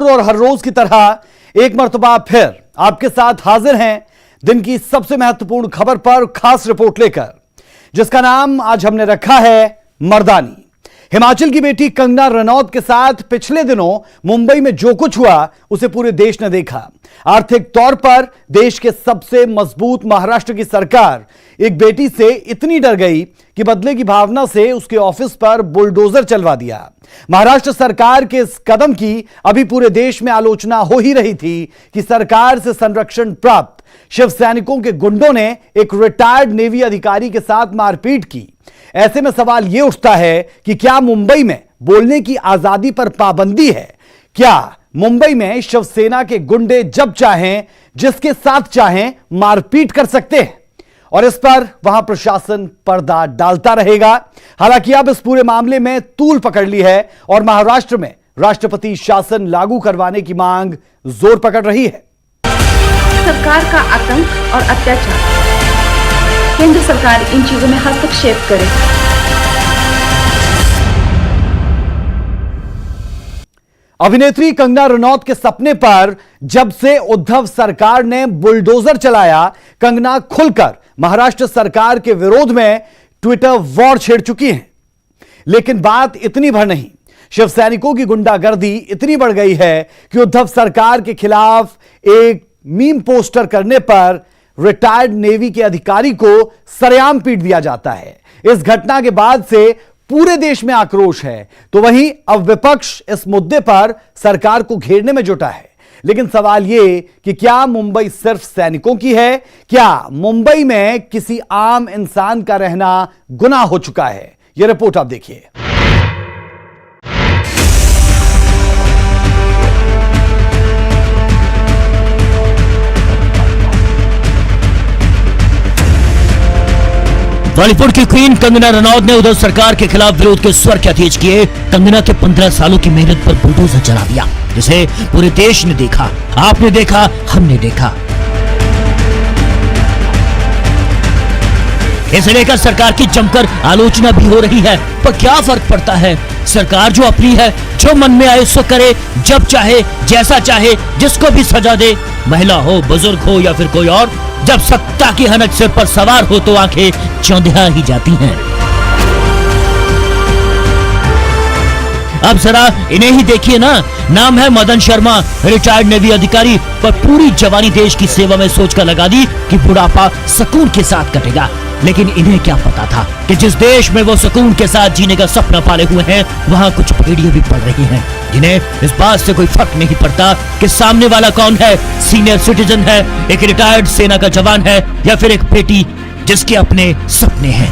और हर रोज की तरह एक मर्तबा फिर आपके साथ हाजिर हैं दिन की सबसे महत्वपूर्ण खबर पर खास रिपोर्ट लेकर, जिसका नाम आज हमने रखा है मर्दानी। हिमाचल की बेटी कंगना रनौत के साथ पिछले दिनों मुंबई में जो कुछ हुआ उसे पूरे देश ने देखा। आर्थिक तौर पर देश के सबसे मजबूत महाराष्ट्र की सरकार एक बेटी से इतनी डर गई कि बदले की भावना से उसके ऑफिस पर बुलडोजर चलवा दिया। महाराष्ट्र सरकार के इस कदम की अभी पूरे देश में आलोचना हो ही रही थी कि सरकार से संरक्षण प्राप्त शिव सैनिकों के गुंडों ने एक रिटायर्ड नेवी अधिकारी के साथ मारपीट की। ऐसे में सवाल यह उठता है कि क्या मुंबई में बोलने की आजादी पर पाबंदी है? क्या मुंबई में शिवसेना के गुंडे जब चाहें जिसके साथ चाहें मारपीट कर सकते हैं और इस पर वहां प्रशासन पर्दा डालता रहेगा? हालांकि अब इस पूरे मामले में तूल पकड़ ली है और महाराष्ट्र में राष्ट्रपति शासन लागू करवाने की मांग जोर पकड़ रही है। सरकार का आतंक और अत्याचार, केंद्र सरकार इन चीजों में हस्तक्षेप करे। अभिनेत्री कंगना रनौत के सपने पर जब से उद्धव सरकार ने बुलडोजर चलाया, कंगना खुलकर महाराष्ट्र सरकार के विरोध में ट्विटर वॉर छेड़ चुकी हैं। लेकिन बात इतनी भर नहीं, शिव सैनिकों की गुंडागर्दी इतनी बढ़ गई है कि उद्धव सरकार के खिलाफ एक मीम पोस्टर करने पर रिटायर्ड नेवी के अधिकारी को सरेआम पीट दिया जाता है। इस घटना के बाद से पूरे देश में आक्रोश है, तो वहीं अब विपक्ष इस मुद्दे पर सरकार को घेरने में जुटा है। लेकिन सवाल यह कि क्या मुंबई सिर्फ सैनिकों की है? क्या मुंबई में किसी आम इंसान का रहना गुनाह हो चुका है? यह रिपोर्ट आप देखिए। बॉलीवुड की क्वीन कंगना रनौत ने उद्धव सरकार के खिलाफ विरोध के स्वर क्या तेज किए। कंगना के 15 सालों की मेहनत पर बुलडोजर चला दिया, जिसे पूरे देश ने देखा, आपने देखा, हमने देखा। इसे लेकर सरकार की जमकर आलोचना भी हो रही है, पर क्या फर्क पड़ता है? सरकार जो अपनी है, जो मन में आए सो करे, जब चाहे जैसा चाहे जिसको भी सजा दे, महिला हो, बुजुर्ग हो या फिर कोई और। जब सत्ता की हनक सिर पर सवार हो तो आंखें चौंधिया ही जाती हैं। अब जरा इन्हें ही देखिए ना, नाम है मदन शर्मा, रिटायर्ड नेवी अधिकारी, पर पूरी जवानी देश की सेवा में सोचकर लगा दी कि बुढ़ापा सुकून के साथ कटेगा। लेकिन इन्हें क्या पता था कि जिस देश में वो सुकून के साथ जीने का सपना पाले हुए हैं, वहाँ कुछ भेड़िए भी पड़ रही हैं, जिन्हें इस बात से कोई फर्क नहीं पड़ता कि सामने वाला कौन है, सीनियर सिटीजन है, एक रिटायर्ड सेना का जवान है या फिर एक बेटी जिसके अपने सपने हैं।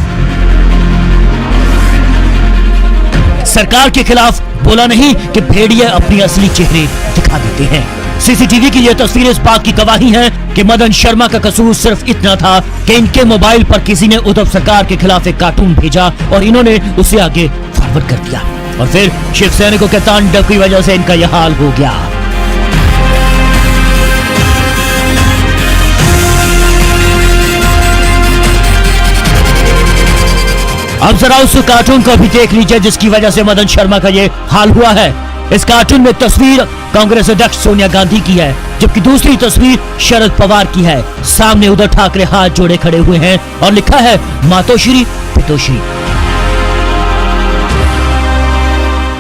सरकार के खिलाफ बोला नहीं कि भेड़िए अपनी असली चेहरे दिखा देते हैं। सीसीटीवी की यह तस्वीर इस बात की गवाही है कि मदन शर्मा का कसूर सिर्फ इतना था कि इनके मोबाइल पर किसी ने उद्धव सरकार के खिलाफ एक कार्टून भेजा और इन्होंने उसे आगे फॉरवर्ड कर दिया और फिर शिव सैनिकों के तांडव की वजह से इनका यह हाल हो गया। अब जरा उस कार्टून को भी देख लीजिए जिसकी वजह से मदन शर्मा का ये हाल हुआ है। इस कार्टून में तस्वीर कांग्रेस अध्यक्ष सोनिया गांधी की है, जबकि दूसरी तस्वीर शरद पवार की है। सामने उद्धव ठाकरे हाथ जोड़े खड़े हुए हैं और लिखा है मातोश्री पितोश्री।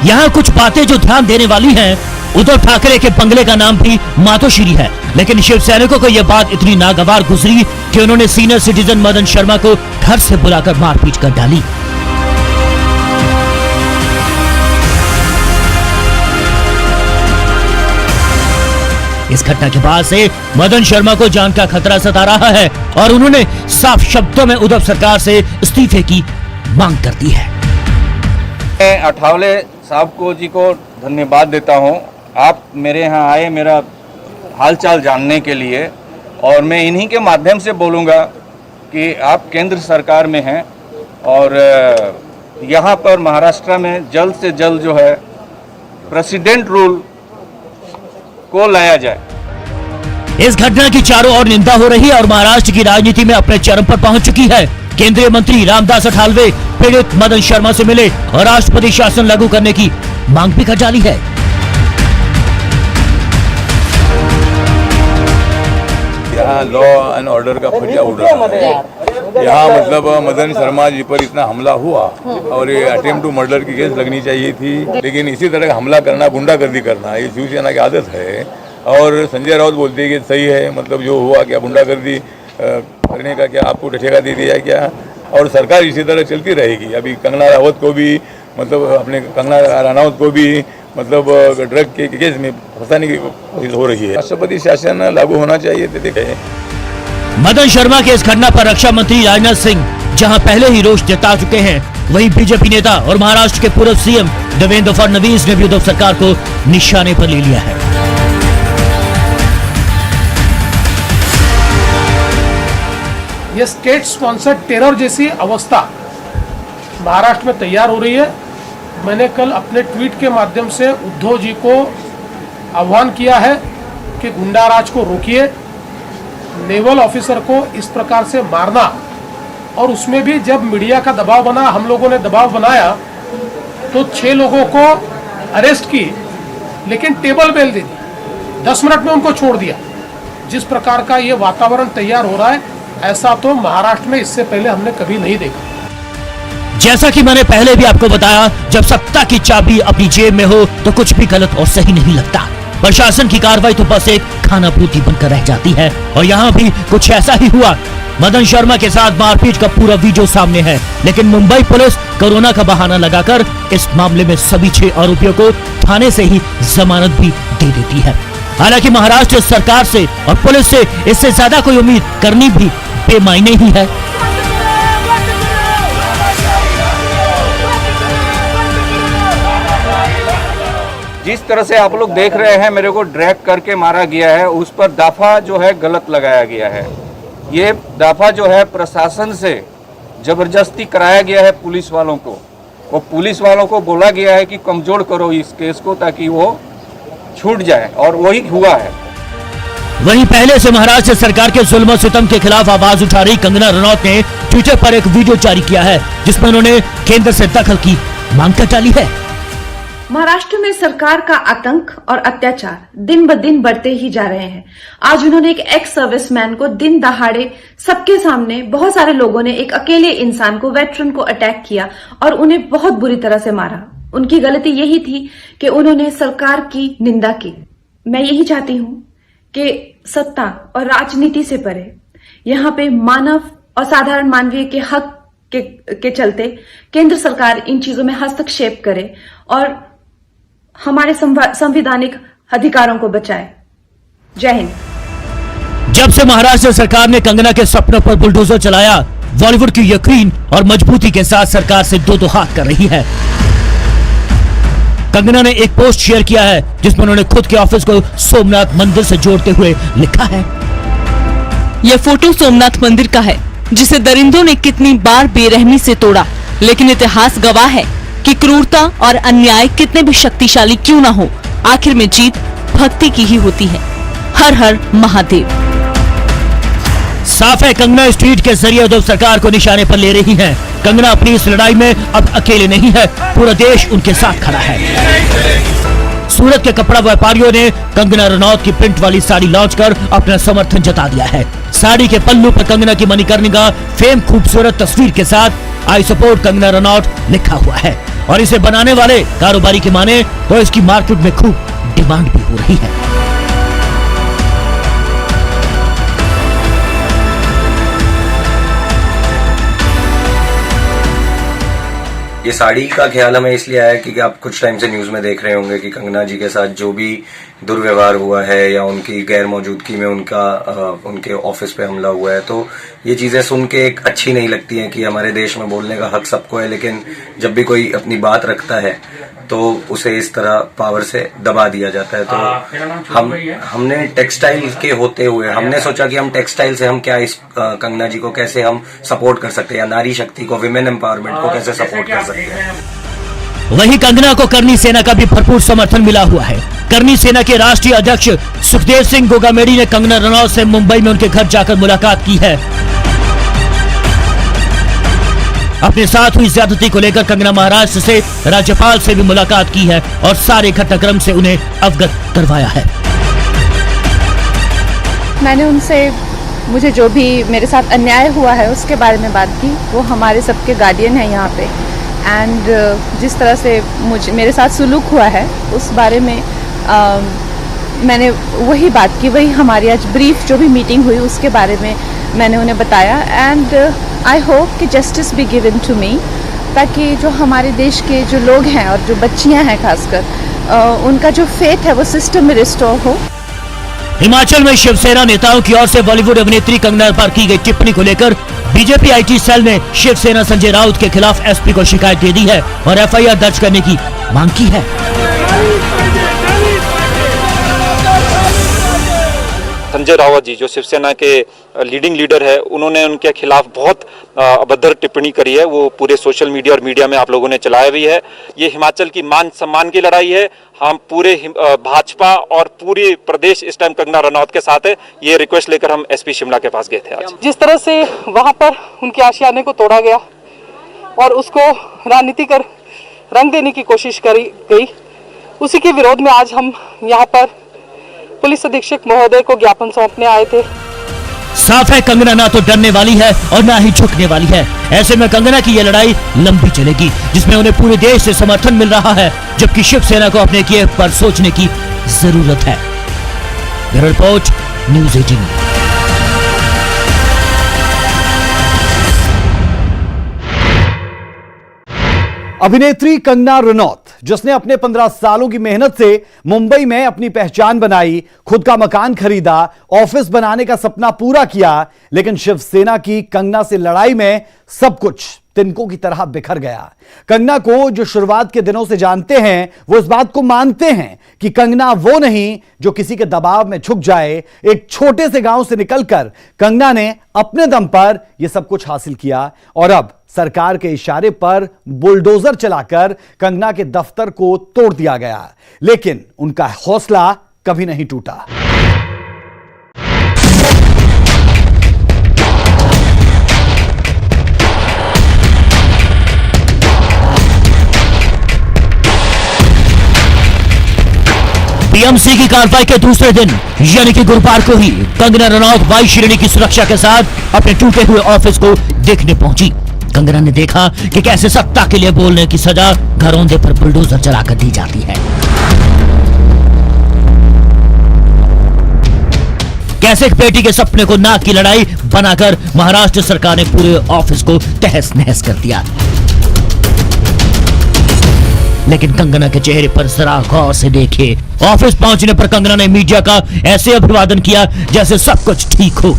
यहाँ कुछ बातें जो ध्यान देने वाली हैं, उद्धव ठाकरे के बंगले का नाम भी मातोश्री है, लेकिन शिव सैनिकों को यह बात इतनी नागवार गुजरी कि उन्होंने सीनियर सिटीजन मदन शर्मा को घर से बुलाकर मारपीट कर डाली। इस घटना के बाद से मदन शर्मा को जान का खतरा सता रहा है और उन्होंने साफ शब्दों में उद्धव सरकार से इस्तीफे की मांग कर दी है। मैं अठावले साहब को धन्यवाद देता हूं। आप मेरे यहाँ आए मेरा हालचाल जानने के लिए, और मैं इन्हीं के माध्यम से बोलूँगा कि आप केंद्र सरकार में हैं और यहाँ पर महाराष्ट्र में जल्द से जल्द जो है प्रेसिडेंट रूल को लाया जाए। इस घटना की चारों ओर निंदा हो रही है और महाराष्ट्र की राजनीति में अपने चरम पर पहुंच चुकी है। केंद्रीय मंत्री रामदास अठावले पीड़ित मदन शर्मा से मिले और राष्ट्रपति शासन लागू करने की मांग भी कर डाली है। यहाँ लॉ एंड ऑर्डर का फटिया उड़ रहा है। यहाँ मतलब मदन शर्मा जी पर इतना हमला हुआ और ये अटेम्प्ट टू मर्डर की केस लगनी चाहिए थी, लेकिन इसी तरह का हमला करना, गुंडागर्दी करना ये शिवसेना की आदत है। और संजय राउत बोलते हैं कि सही है, मतलब जो हुआ क्या गुंडागर्दी करने का क्या आपको ठेका दे दिया क्या, और सरकार इसी तरह चलती रहेगी। अभी कंगना रावत को भी मतलब अपने कंगना रनौत को भी मतलब ड्रग के केस में फंसाने की कोशिश हो रही है। राष्ट्रपति शासन लागू होना चाहिए। देखें मदन शर्मा के इस घटना पर रक्षा मंत्री राजनाथ सिंह जहां पहले ही रोष जता चुके हैं, वहीं बीजेपी नेता और महाराष्ट्र के पूर्व सीएम देवेंद्र फडणवीस ने भी उद्धव सरकार को निशाने पर ले लिया है। ये स्टेट स्पॉन्सर्ड टेरर जैसी अवस्था महाराष्ट्र में तैयार हो रही है। मैंने कल अपने ट्वीट के माध्यम से उद्धव जी को आह्वान किया है कि गुंडाराज को रोकिए, नेवल ऑफिसर को इस प्रकार से मारना, और उसमें भी जब मीडिया का दबाव बना, हम लोगों ने दबाव बनाया तो 6 लोगों को अरेस्ट की, लेकिन टेबल बेल दे दी, 10 मिनट में उनको छोड़ दिया। जिस प्रकार का ये वातावरण तैयार हो रहा है, ऐसा तो महाराष्ट्र में इससे पहले हमने कभी नहीं देखा। जैसा कि मैंने पहले भी आपको बताया, जब सत्ता की चाबी अपनी जेब में हो तो कुछ भी गलत और सही नहीं लगता। प्रशासन की कार्रवाई तो बस एक खानापूर्ति बनकर रह जाती है, और यहाँ भी कुछ ऐसा ही हुआ। मदन शर्मा के साथ मारपीट का पूरा वीडियो सामने है, लेकिन मुंबई पुलिस कोरोना का बहाना लगाकर इस मामले में सभी 6 आरोपियों को थाने से ही जमानत भी दे देती है। हालांकि महाराष्ट्र सरकार से और पुलिस से इससे ज्यादा कोई उम्मीद करनी भी बेमायने ही है। जिस तरह से आप लोग देख रहे हैं, मेरे को ड्रैग करके मारा गया है, उस पर दाफा जो है गलत लगाया गया है। ये दाफा जो है प्रशासन से जबरदस्ती कराया गया है पुलिस वालों को, और पुलिस वालों को बोला गया है कि कमजोर करो इस केस को ताकि वो छूट जाए, और वही हुआ है। वहीं पहले से महाराष्ट्र सरकार के जुल्म और सितम के खिलाफ आवाज उठा रही कंगना रनौत ने ट्विटर पर एक वीडियो जारी किया है, जिसमें उन्होंने केंद्र से दखल की मांग कर डाली है। महाराष्ट्र में सरकार का आतंक और अत्याचार दिन ब दिन बढ़ते ही जा रहे हैं। आज उन्होंने एक एक्स सर्विसमैन को दिन दहाड़े सबके सामने बहुत सारे लोगों ने एक अकेले इंसान को, वेटरन को अटैक किया और उन्हें बहुत बुरी तरह से मारा। उनकी गलती यही थी कि उन्होंने सरकार की निंदा की। मैं यही चाहती हूं कि सत्ता और राजनीति से परे यहाँ पे मानव और साधारण मानवीय के हक के चलते केंद्र सरकार इन चीजों में हस्तक्षेप करे और हमारे संवैधानिक अधिकारों को बचाए। जय हिंद। जब से महाराष्ट्र सरकार ने कंगना के सपनों पर बुलडोजर चलाया, बॉलीवुड की यकीन और मजबूती के साथ सरकार से दो हाथ कर रही है। कंगना ने एक पोस्ट शेयर किया है, जिसमें उन्होंने खुद के ऑफिस को सोमनाथ मंदिर से जोड़ते हुए लिखा है, यह फोटो सोमनाथ मंदिर का है, जिसे दरिंदों ने कितनी बार बेरहमी से तोड़ा, लेकिन इतिहास गवाह है कि क्रूरता और अन्याय कितने भी शक्तिशाली क्यों ना हो, आखिर में जीत भक्ति की ही होती है। हर हर महादेव। साफ है, कंगना इस ट्वीट के जरिए उद्धव सरकार को निशाने पर ले रही हैं। कंगना अपनी इस लड़ाई में अब अकेले नहीं है, पूरा देश उनके साथ खड़ा है। सूरत के कपड़ा व्यापारियों ने कंगना रनौत की प्रिंट वाली साड़ी लॉन्च कर अपना समर्थन जता दिया है। साड़ी के पल्लू पर कंगना की मणिकर्णिका फेम खूबसूरत तस्वीर के साथ आई सपोर्ट कंगना रनौत लिखा हुआ है, और इसे बनाने वाले कारोबारी की माने तो इसकी मार्केट में खूब डिमांड भी हो रही है। ये साड़ी का ख्याल हमें इसलिए आया क्योंकि आप कुछ टाइम से न्यूज में देख रहे होंगे कि कंगना जी के साथ जो भी दुर्व्यवहार हुआ है या उनकी गैर मौजूदगी में उनके ऑफिस पे हमला हुआ है, तो ये चीजें सुन के एक अच्छी नहीं लगती हैं कि हमारे देश में बोलने का हक सबको है, लेकिन जब भी कोई अपनी बात रखता है तो उसे इस तरह पावर से दबा दिया जाता है। तो हमने टेक्सटाइल के होते हुए हमने सोचा कि हम टेक्सटाइल से हम क्या इस कंगना जी को कैसे हम सपोर्ट कर सकते हैं, या नारी शक्ति को, विमेन एम्पावरमेंट को कैसे सपोर्ट कर सकते हैं। वहीं कंगना को करनी सेना का भी भरपूर समर्थन मिला हुआ है। करनी सेना के राष्ट्रीय अध्यक्ष सुखदेव सिंह गोगामेडी ने कंगना रनौत से मुंबई में उनके घर जाकर मुलाकात की है। अपने साथ हुई ज्यादती को लेकर कंगना महाराष्ट्र से राज्यपाल से भी मुलाकात की है और सारे घटनाक्रम से उन्हें अवगत करवाया है। मैंने उनसे मुझे जो भी मेरे साथ अन्याय हुआ है उसके बारे में बात की। वो हमारे सबके गार्डियन हैं यहाँ पे, एंड जिस तरह से मेरे साथ सुलूक हुआ है उस बारे में मैंने वही बात की, वही हमारी आज ब्रीफ जो भी मीटिंग हुई उसके बारे में मैंने उन्हें बताया। एंड आई होप कि justice be given to me, ताकि जो हमारे देश के जो लोग हैं और जो बच्चियां हैं खासकर उनका जो फेथ है वो सिस्टम में रिस्टोर हो। हिमाचल में शिवसेना नेताओं की ओर से बॉलीवुड अभिनेत्री कंगना पर की गई टिप्पणी को लेकर बीजेपी आईटी सेल ने शिवसेना संजय राउत के खिलाफ एसपी को शिकायत दे दी है और एफआईआर दर्ज करने की मांग की है। संजय रावत जी जो शिवसेना के लीडिंग लीडर है, उन्होंने उनके खिलाफ बहुत अभद्र टिप्पणी करी है। वो पूरे सोशल मीडिया और मीडिया में आप लोगों ने चलाया भी है। ये हिमाचल की मान सम्मान की लड़ाई है। हम पूरे भाजपा और पूरे प्रदेश इस टाइम कंगना रनौत के साथ है। ये रिक्वेस्ट लेकर हम एसपी शिमला के पास गए थे आज। जिस तरह से वहां पर उनके आशियाने को तोड़ा गया और उसको राजनीतिक रंग देने की कोशिश करी गई, उसी के विरोध में आज हम यहाँ पर पुलिस अधीक्षक महोदय को ज्ञापन सौंपने आए थे। साफ है कंगना ना तो डरने वाली है और ना ही झुकने वाली है। ऐसे में कंगना की ये लड़ाई लंबी चलेगी, जिसमें उन्हें पूरे देश से समर्थन मिल रहा है, जबकि शिवसेना को अपने किए पर सोचने की जरूरत है। Bureau report, news 18। अभिनेत्री कंगना रनौत, जिसने अपने 15 सालों की मेहनत से मुंबई में अपनी पहचान बनाई, खुद का मकान खरीदा, ऑफिस बनाने का सपना पूरा किया, लेकिन शिवसेना की कंगना से लड़ाई में सब कुछ तिनकों की तरह बिखर गया। कंगना को जो शुरुआत के दिनों से जानते हैं, वो इस बात को मानते हैं कि कंगना वो नहीं जो किसी के दबाव में झुक जाए। एक छोटे से गांव से निकलकर कंगना ने अपने दम पर यह सब कुछ हासिल किया और अब सरकार के इशारे पर बुलडोजर चलाकर कंगना के दफ्तर को तोड़ दिया गया, लेकिन उनका हौसला कभी नहीं टूटा। बीएमसी की कार्रवाई के दूसरे दिन यानी कि गुरुवार को ही कंगना रनौत वाई श्रेणी की सुरक्षा के साथ अपने टूटे हुए ऑफिस को देखने पहुंची। कंगना ने देखा कि कैसे सत्ता के लिए बोलने की सजा घरौंदे पर बुलडोजर चलाकर दी जाती है, कैसे एक बेटी के सपने को नाक की लड़ाई बनाकर महाराष्ट्र सरकार ने पूरे ऑफिस को तहस नहस कर दिया। लेकिन कंगना के चेहरे पर जरा गौर से देखे। ऑफिस पहुंचने पर कंगना ने मीडिया का ऐसे अभिवादन किया जैसे सब कुछ ठीक हो।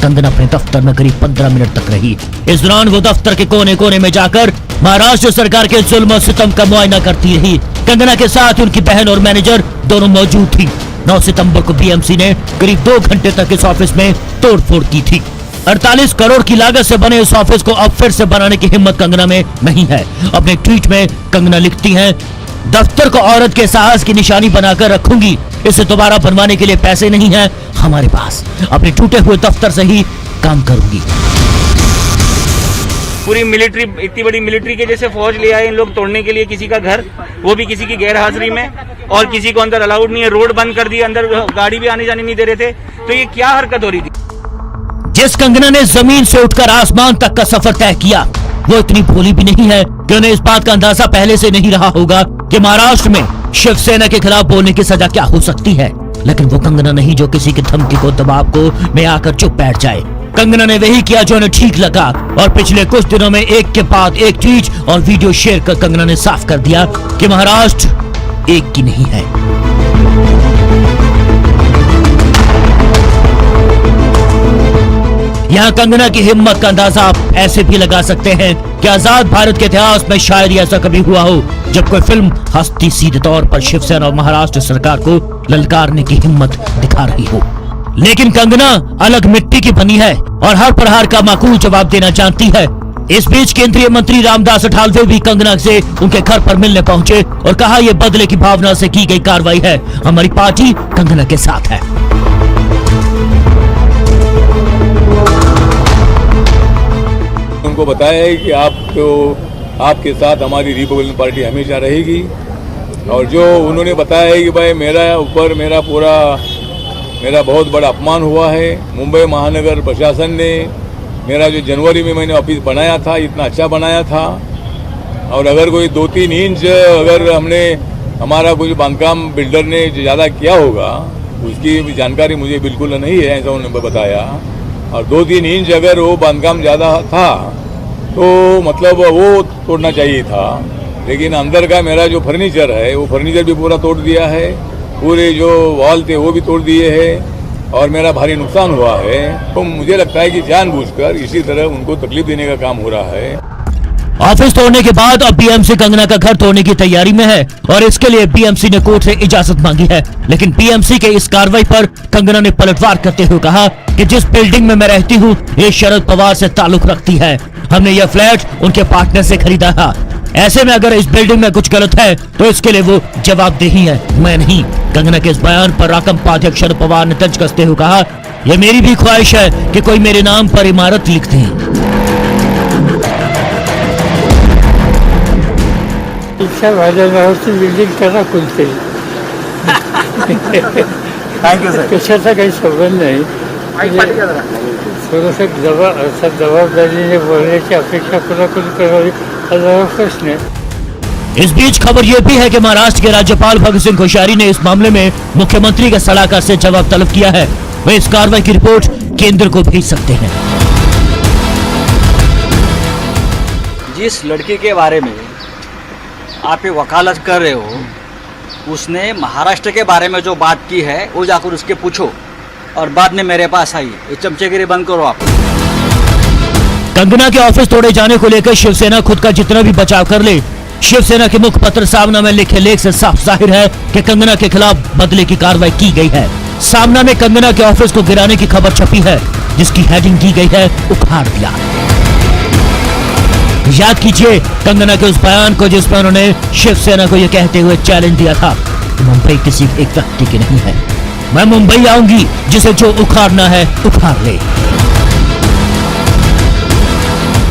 कंगना अपने दफ्तर में करीब 15 मिनट तक रही। इस दौरान वो दफ्तर के कोने कोने में जाकर महाराष्ट्र सरकार के जुल्म और सितम का मुआयना करती रही। कंगना के साथ उनकी बहन और मैनेजर दोनों मौजूद थी। 9 सितंबर को बीएमसी ने करीब 2 घंटे तक इस ऑफिस में तोड़फोड़ की थी। 48 करोड़ की लागत से बने इस ऑफिस को अब फिर से बनाने की हिम्मत कंगना में नहीं है। अपने ट्वीट में कंगना लिखती हैं, दफ्तर को औरत के साहस की निशानी बनाकर रखूंगी। इसे दोबारा बनवाने के लिए पैसे नहीं हैं हमारे पास। अपने टूटे हुए दफ्तर से ही काम करूंगी। पूरी मिलिट्री, इतनी बड़ी मिलिट्री के जैसे फौज ले आए इन लोग तोड़ने के लिए किसी का घर, वो भी किसी की गैर हाजिरी में, और किसी को अंदर अलाउड नहीं है। रोड बंद कर दी, अंदर गाड़ी भी आने जाने नहीं दे रहे थे। तो ये क्या हरकत हो रही थी? जिस कंगना ने जमीन से उठकर आसमान तक का सफर तय किया, वो इतनी भोली भी नहीं है कि उन्हें इस बात का अंदाजा पहले से नहीं रहा होगा कि महाराष्ट्र में शिवसेना के खिलाफ बोलने की सजा क्या हो सकती है। लेकिन वो कंगना नहीं जो किसी की धमकी को, दबाव को में आकर चुप बैठ जाए। कंगना ने वही किया जो उन्हें ठीक लगा और पिछले कुछ दिनों में एक के बाद एक ट्वीट और वीडियो शेयर कर कंगना ने साफ कर दिया कि महाराष्ट्र एक की नहीं है। यहाँ कंगना की हिम्मत का अंदाजा आप ऐसे भी लगा सकते हैं कि आजाद भारत के इतिहास में शायद ऐसा कभी हुआ हो जब कोई फिल्म हस्ती सीधे तौर पर शिवसेना और महाराष्ट्र सरकार को ललकारने की हिम्मत दिखा रही हो। लेकिन कंगना अलग मिट्टी की बनी है और हर प्रहार का माकूल जवाब देना जानती है। इस बीच केंद्रीय मंत्री रामदास अठावले भी कंगना से उनके घर पर मिलने पहुंचे और कहा, यह बदले की भावना से की गई कार्रवाई है। हमारी पार्टी कंगना के साथ है। उनको बताया है कि आपके साथ हमारी रिपब्लिकन पार्टी हमेशा रहेगी। और जो उन्होंने बताया है कि भाई मेरा ऊपर मेरा पूरा मेरा बहुत बड़ा अपमान हुआ है। मुंबई महानगर प्रशासन ने मेरा जो जनवरी में मैंने ऑफिस बनाया था इतना अच्छा बनाया था, और अगर कोई 2-3 इंच अगर हमारा कोई बांधकाम बिल्डर ने ज़्यादा किया होगा उसकी जानकारी मुझे बिल्कुल नहीं है, ऐसा उन्होंने बताया। और 2-3 इंच अगर वो बांधकाम ज़्यादा था तो मतलब वो तोड़ना चाहिए था, लेकिन अंदर का मेरा जो फर्नीचर है वो फर्नीचर भी पूरा तोड़ दिया है, पूरे जो वॉल थे वो भी तोड़ दिए हैं और मेरा भारी नुकसान हुआ है। तो मुझे लगता है कि जानबूझकर इसी तरह उनको तकलीफ देने का काम हो रहा है। ऑफिस तोड़ने के बाद अब बीएमसी कंगना का घर तोड़ने की तैयारी में है और इसके लिए बीएमसी ने कोर्ट से इजाजत मांगी है। लेकिन बीएमसी के इस कार्रवाई पर कंगना ने पलटवार करते हुए कहा कि जिस बिल्डिंग में मैं रहती हूँ ये शरद पवार से ताल्लुक रखती है। हमने यह फ्लैट उनके पार्टनर से खरीदा था। ऐसे में अगर इस बिल्डिंग में कुछ गलत है तो इसके लिए वो जवाबदेही है, मैं नहीं। कंगना के इस बयान पर राकंपा अध्यक्ष शरद पवार ने तंज कसते हुए कहा, यह मेरी भी ख्वाहिश है कि कोई मेरे नाम पर इमारत लिख दे। बिल्डिंग करना खुलते थैंक यू सर। कशाचा काही संबंध नाही, थोडंसं जबाबदारीने बोलण्याची अपेक्षा कोणाकडून करावी हा प्रश्न है। इस बीच खबर यह भी है कि महाराष्ट्र के राज्यपाल भगत सिंह कोश्यारी ने इस मामले में मुख्यमंत्री के सलाहकार से जवाब तलब किया है। वे इस कार्रवाई की रिपोर्ट केंद्र को भेज सकते हैं। जिस लड़की के बारे में आप ये वकालत कर रहे हो उसने महाराष्ट्र के बारे में जो बात की है वो जाकर उसके पूछो और बाद में मेरे पास आई। ये चमचेगिरी बंद करो आप। कंगना के ऑफिस तोड़े जाने को लेकर शिवसेना खुद का जितना भी बचाव कर ले, शिवसेना के मुखपत्र सामना में लिखे लेख से साफ जाहिर है कि कंगना के खिलाफ बदले की कार्रवाई की गई है। सामना में कंगना के ऑफिस को गिराने की खबर छपी है जिसकी हेडिंग की गई है उखाड़ दिया। याद कीजिए कंगना के उस बयान को जिसमें उन्होंने शिवसेना को यह कहते हुए चैलेंज दिया था, मुंबई किसी एक व्यक्ति की नहीं है, मैं मुंबई आऊंगी, जिसे जो उखाड़ना है उखाड़ ले।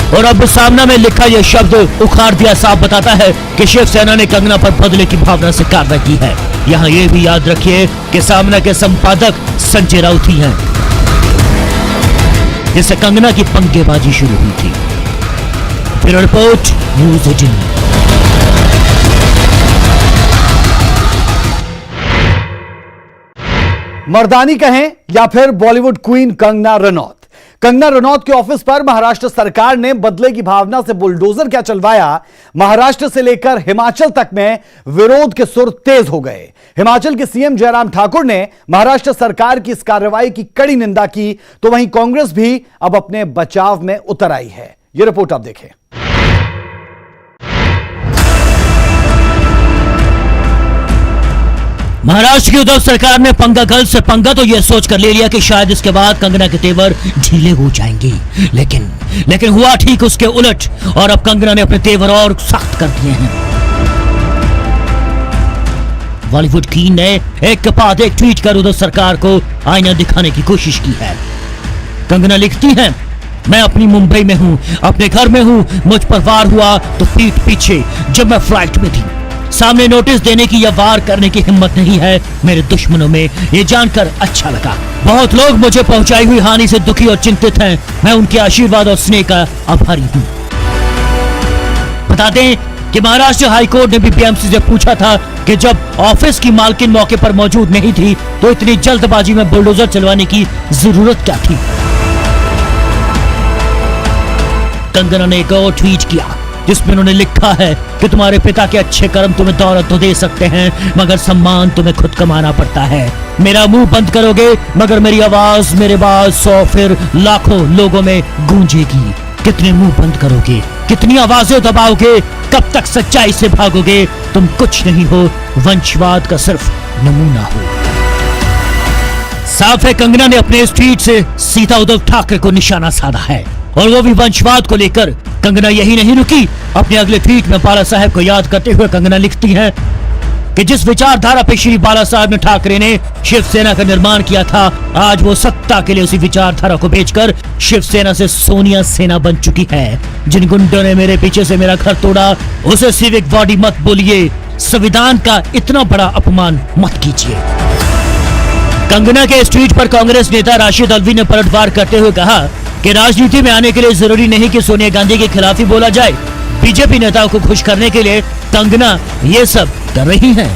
और अब सामना में लिखा यह शब्द उखाड़ दिया साफ बताता है कि शिवसेना ने कंगना पर बदले की भावना से कार्रवाई की है। यहाँ यह भी याद रखिए कि सामना के संपादक संजय राउत ही हैं, जिससे कंगना की पंगेबाजी शुरू हुई थी। Bureau report news 18। मर्दानी कहें या फिर बॉलीवुड क्वीन कंगना रनौत, कंगना रनौत के ऑफिस पर महाराष्ट्र सरकार ने बदले की भावना से बुलडोजर क्या चलवाया, महाराष्ट्र से लेकर हिमाचल तक में विरोध के सुर तेज हो गए। हिमाचल के सीएम जयराम ठाकुर ने महाराष्ट्र सरकार की इस कार्रवाई की कड़ी निंदा की, तो वहीं कांग्रेस भी अब अपने बचाव में उतर आई है। यह रिपोर्ट आप देखें। महाराष्ट्र की उद्धव सरकार ने पंगा गर्ल से पंगा तो यह सोचकर ले लिया कि शायद इसके बाद कंगना के तेवर ढीले हो जाएंगे, लेकिन हुआ ठीक उसके उलट और अब कंगना ने अपने तेवर और सख्त कर दिए हैं। बॉलीवुड क्वीन ने एक के बाद एक ट्वीट कर उद्धव सरकार को आईना दिखाने की कोशिश की है। कंगना लिखती हैं, मैं अपनी मुंबई में हूं, अपने घर में हूं, मुझ पर वार हुआ तो पीठ पीछे जब मैं फ्लाइट में थी। सामने नोटिस देने की या वार करने की हिम्मत नहीं है मेरे दुश्मनों में, ये जानकर अच्छा लगा। बहुत लोग मुझे पहुंचाई हुई हानि से दुखी और चिंतित हैं, मैं उनके आशीर्वाद और स्नेह का आभारी हूं। बता दें कि महाराष्ट्र हाईकोर्ट ने भी बीएमसी से पूछा था कि जब ऑफिस की मालकिन मौके पर मौजूद नहीं थी तो इतनी जल्दबाजी में बुलडोजर चलवाने की जरूरत क्या थी। कंगना ने एक और ट्वीट किया जिसमें उन्होंने लिखा है कि तुम्हारे पिता के अच्छे कर्म तुम्हें दौलत तो दे सकते हैं मगर सम्मान तुम्हें खुद कमाना पड़ता है। मेरा मुंह बंद करोगे मगर मेरी आवाज मेरे बाद 100 फिर लाखों लोगों में गूंजेगी। कितने मुंह बंद करोगे, कितनी आवाजें दबाओगे, कब तक सच्चाई से भागोगे, तुम कुछ नहीं हो, वंशवाद का सिर्फ नमूना हो। साफ है कंगना ने अपने इस ट्वीट से सीधा उद्धव ठाकरे को निशाना साधा है और वो भी वंशवाद को लेकर। कंगना यही नहीं रुकी, अपने अगले ट्वीट में बाला साहब को याद करते हुए कंगना लिखती हैं कि जिस विचारधारा पे श्री बाला साहब ने ठाकरे ने शिवसेना का निर्माण किया था, आज वो सत्ता के लिए उसी विचारधारा को बेचकर शिवसेना से सोनिया सेना बन चुकी है। जिन गुंडों ने मेरे पीछे से मेरा घर तोड़ा उसे सिविक बॉडी मत बोलिए, संविधान का इतना बड़ा अपमान मत कीजिए। कंगना के इस ट्वीट पर कांग्रेस नेता राशिद अल्वी ने पलटवार करते हुए कहा कि राजनीति में आने के लिए जरूरी नहीं कि सोनिया गांधी के खिलाफ ही बोला जाए। बीजेपी नेताओं को खुश करने के लिए कंगना ये सब कर रही हैं।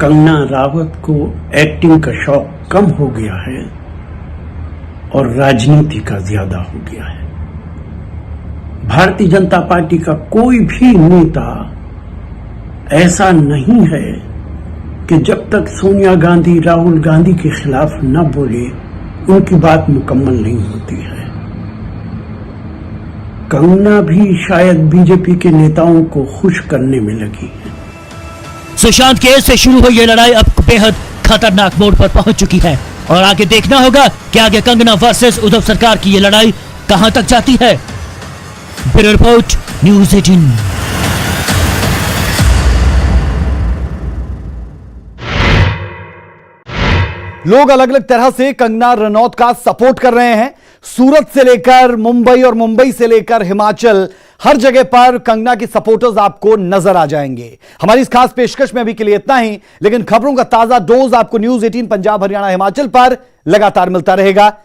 कंगना रावत को एक्टिंग का शौक कम हो गया है और राजनीति का ज्यादा हो गया है। भारतीय जनता पार्टी का कोई भी नेता ऐसा नहीं है कि जब तक सोनिया गांधी राहुल गांधी के खिलाफ न बोले उनकी बात मुकम्मल नहीं होती है। कंगना भी शायद बीजेपी के नेताओं को खुश करने में लगी है। सुशांत केस से शुरू हुई ये लड़ाई अब बेहद खतरनाक मोड़ पर पहुंच चुकी है और आगे देखना होगा कि आगे कंगना वर्सेस उद्धव सरकार की ये लड़ाई कहां तक जाती है। Bureau report, news 18। लोग अलग अलग तरह से कंगना रनौत का सपोर्ट कर रहे हैं। सूरत से लेकर मुंबई और मुंबई से लेकर हिमाचल, हर जगह पर कंगना के सपोर्टर्स आपको नजर आ जाएंगे। हमारी इस खास पेशकश में अभी के लिए इतना ही, लेकिन खबरों का ताजा डोज आपको न्यूज़ 18 पंजाब, हरियाणा, हिमाचल पर लगातार मिलता रहेगा।